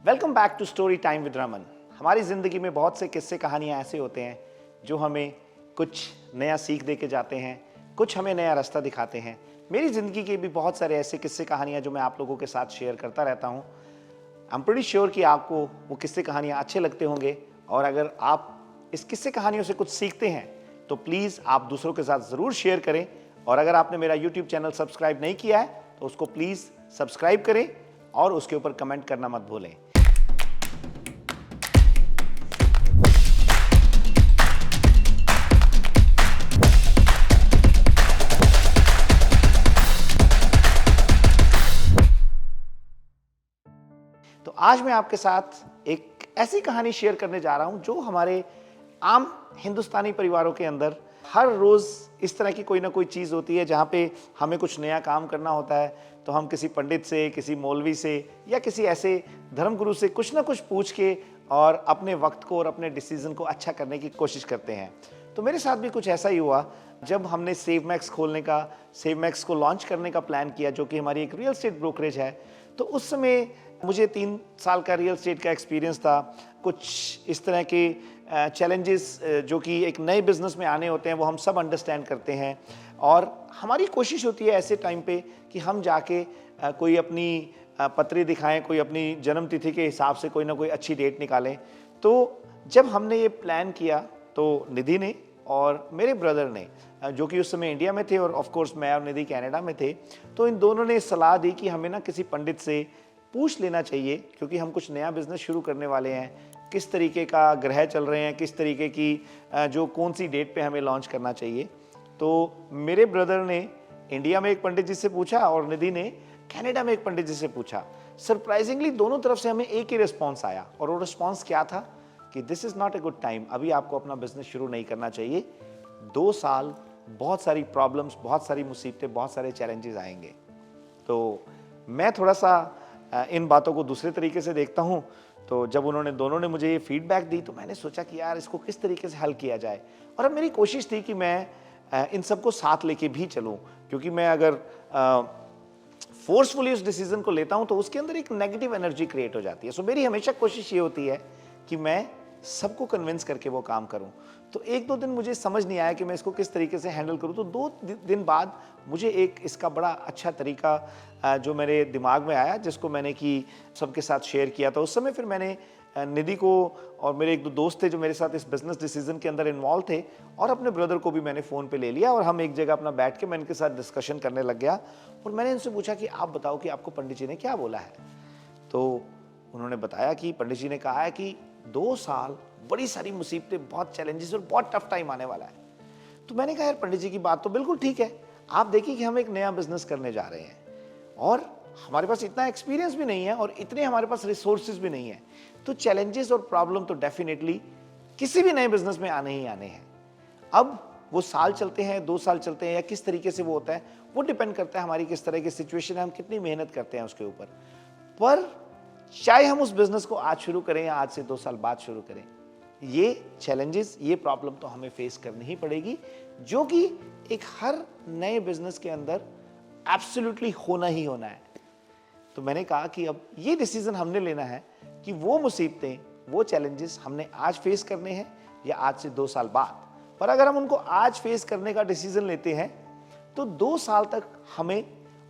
Welcome back to story time with Raman. हमारी ज़िंदगी में बहुत से किस्से कहानियाँ ऐसे होते हैं जो हमें कुछ नया सीख दे के जाते हैं, कुछ हमें नया रास्ता दिखाते हैं। मेरी ज़िंदगी के भी बहुत सारे ऐसे किस्से कहानियाँ जो मैं आप लोगों के साथ शेयर करता रहता हूँ। आई एम प्रीटी श्योर कि आपको वो किस्से कहानियाँ अच्छे लगते होंगे, और अगर आप इस किस्से कहानियों से कुछ सीखते हैं तो प्लीज़ आप दूसरों के साथ ज़रूर शेयर करें। और अगर आपने मेरा यूट्यूब चैनल सब्सक्राइब नहीं किया है तो उसको प्लीज़ सब्सक्राइब करें और उसके ऊपर कमेंट करना मत भूलें। तो आज मैं आपके साथ एक ऐसी कहानी शेयर करने जा रहा हूं जो हमारे आम हिंदुस्तानी परिवारों के अंदर हर रोज इस तरह की कोई ना कोई चीज होती है जहां पे हमें कुछ नया काम करना होता है। तो हम किसी पंडित से, किसी मौलवी से या किसी ऐसे धर्मगुरु से कुछ ना कुछ पूछ के और अपने वक्त को और अपने डिसीजन को अच्छा करने की कोशिश करते हैं। तो मेरे साथ भी कुछ ऐसा ही हुआ जब हमने सेवमैक्स सेवमैक्स को लॉन्च करने का प्लान किया, जो कि हमारी एक रियल एस्टेट ब्रोकरेज है। तो उस समय मुझे 3 साल का रियल एस्टेट का एक्सपीरियंस था। कुछ इस तरह के चैलेंजेस जो कि एक नए बिजनेस में आने होते हैं वो हम सब अंडरस्टैंड करते हैं, और हमारी कोशिश होती है ऐसे टाइम पे कि हम जाके कोई अपनी पत्री दिखाएं, कोई अपनी जन्मतिथि के हिसाब से कोई ना कोई अच्छी डेट निकालें। तो जब हमने ये प्लान किया तो निधि ने और मेरे ब्रदर ने, जो कि उस समय इंडिया में थे और ऑफ कोर्स मैं और निधि कनाडा में थे, तो इन दोनों ने सलाह दी कि हमें ना किसी पंडित से पूछ लेना चाहिए, क्योंकि हम कुछ नया बिजनेस शुरू करने वाले हैं। किस तरीके का ग्रह चल रहे हैं, किस तरीके की जो कौन सी डेट पे हमें लॉन्च करना चाहिए। तो मेरे ब्रदर ने इंडिया में एक पंडित जी से पूछा और निधि ने कनाडा में एक पंडित जी से पूछा। सरप्राइजिंगली दोनों तरफ से हमें एक ही रिस्पॉन्स आया, और वो रिस्पॉन्स क्या था कि this is not a good time, अभी आपको अपना बिजनेस शुरू नहीं करना चाहिए। 2 साल बहुत सारी प्रॉब्लम्स, बहुत सारी मुसीबतें, बहुत सारे चैलेंजेस आएंगे। तो मैं थोड़ा सा इन बातों को दूसरे तरीके से देखता हूँ। तो जब दोनों ने मुझे ये फीडबैक दी तो मैंने सोचा कि यार इसको किस तरीके से हल किया जाए। और अब मेरी कोशिश थी कि मैं इन सबको साथ लेके भी चलूँ, क्योंकि मैं अगर फोर्सफुली उस डिसीजन को लेता हूँ तो उसके अंदर एक नेगेटिव एनर्जी क्रिएट हो जाती है। सो मेरी हमेशा कोशिश ये होती है कि मैं सबको कन्विंस करके वो काम करूं। तो 1-2 दिन मुझे समझ नहीं आया कि मैं इसको किस तरीके से हैंडल करूं। तो 2 दिन बाद मुझे एक इसका बड़ा अच्छा तरीका जो मेरे दिमाग में आया, जिसको मैंने कि सबके साथ शेयर किया। तो उस समय फिर मैंने निधि को और मेरे 1-2 दोस्त थे जो मेरे साथ इस बिजनेस डिसीजन के अंदर इन्वॉल्व थे, और अपने ब्रदर को भी मैंने फ़ोन पे ले लिया और हम एक जगह अपना बैठ के मैं इनके साथ डिस्कशन करने लग गया। और मैंने इनसे पूछा कि आप बताओ कि आपको पंडित जी ने क्या बोला है। तो उन्होंने बताया कि पंडित जी ने कहा है कि 2 साल बड़ी सारी मुसीबतें, बहुत चैलेंजेस और बहुत टफ टाइम आने वाला है। तो मैंने कहा यार पंडित जी की बात तो बिल्कुल ठीक है। आप देखिए कि हम एक नया बिजनेस करने जा रहे हैं और हमारे पास इतना एक्सपीरियंस भी नहीं है और इतने हमारे पास रिसोर्सेज भी नहीं है। तो चैलेंजेस और प्रॉब्लम तो डेफिनेटली किसी भी नए बिजनेस में आने ही आने हैं। अब वो साल चलते हैं, 2 साल चलते हैं, या किस तरीके से वो होता है वो डिपेंड करता है हमारी किस तरह की सिचुएशन है, हम कितनी मेहनत करते हैं उसके ऊपर। पर चाहे हम उस बिजनेस को आज शुरू करें या आज से 2 साल बाद शुरू करें, ये चैलेंजेस, ये प्रॉब्लम तो हमें फेस करनी ही पड़ेगी, जो कि एक हर नए बिजनेस के अंदर एब्सोल्युटली होना ही होना है। तो मैंने कहा कि अब ये डिसीजन हमने लेना है कि वो मुसीबतें, वो चैलेंजेस हमने आज फेस करने हैं या आज से 2 साल बाद। पर अगर हम उनको आज फेस करने का डिसीजन लेते हैं तो 2 साल तक हमें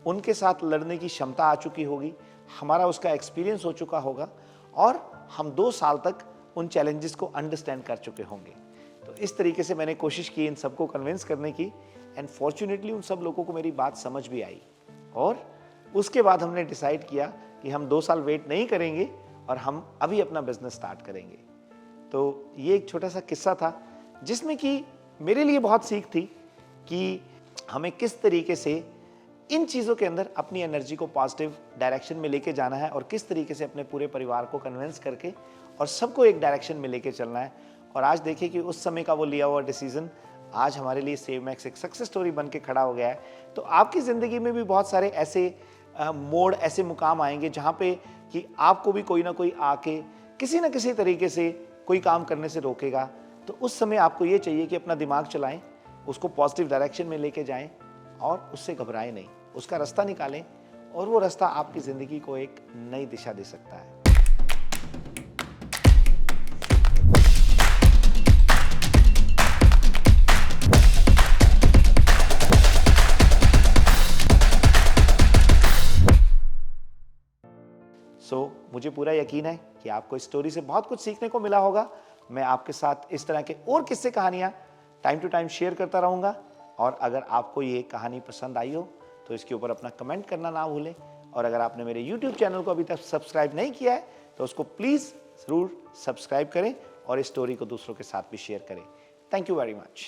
उनके साथ लड़ने की क्षमता आ चुकी होगी, हमारा उसका एक्सपीरियंस हो चुका होगा, और हम 2 साल तक उन चैलेंजेस को अंडरस्टैंड कर चुके होंगे। तो इस तरीके से मैंने कोशिश की इन सबको कन्विंस करने की, एंड फॉर्चुनेटली उन सब लोगों को मेरी बात समझ भी आई। और उसके बाद हमने डिसाइड किया कि हम 2 साल वेट नहीं करेंगे और हम अभी अपना बिजनेस स्टार्ट करेंगे। तो ये एक छोटा सा किस्सा था जिसमें कि मेरे लिए बहुत सीख थी कि हमें किस तरीके से इन चीज़ों के अंदर अपनी एनर्जी को पॉजिटिव डायरेक्शन में लेके जाना है, और किस तरीके से अपने पूरे परिवार को कन्विंस करके और सबको एक डायरेक्शन में लेके चलना है। और आज देखिए कि उस समय का वो लिया हुआ डिसीजन आज हमारे लिए सेवमैक्स एक सक्सेस स्टोरी बन के खड़ा हो गया है। तो आपकी ज़िंदगी में भी बहुत सारे ऐसे मोड़, ऐसे मुकाम आएंगे जहाँ पे कि आपको भी कोई ना कोई आके किसी न किसी तरीके से कोई काम करने से रोकेगा। तो उस समय आपको ये चाहिए कि अपना दिमाग चलाएं, उसको पॉजिटिव डायरेक्शन में लेके जाएं और उससे घबराएं नहीं, उसका रास्ता निकालें, और वो रास्ता आपकी ज़िंदगी को एक नई दिशा दे सकता है। मुझे पूरा यकीन है कि आपको इस स्टोरी से बहुत कुछ सीखने को मिला होगा। मैं आपके साथ इस तरह के और किस्से कहानियाँ टाइम टू टाइम शेयर करता रहूँगा। और अगर आपको ये कहानी पसंद आई हो तो इसके ऊपर अपना कमेंट करना ना भूलें। और अगर आपने मेरे YouTube चैनल को अभी तक सब्सक्राइब नहीं किया है तो उसको प्लीज़ ज़रूर सब्सक्राइब करें और इस स्टोरी को दूसरों के साथ भी शेयर करें। Thank you very much.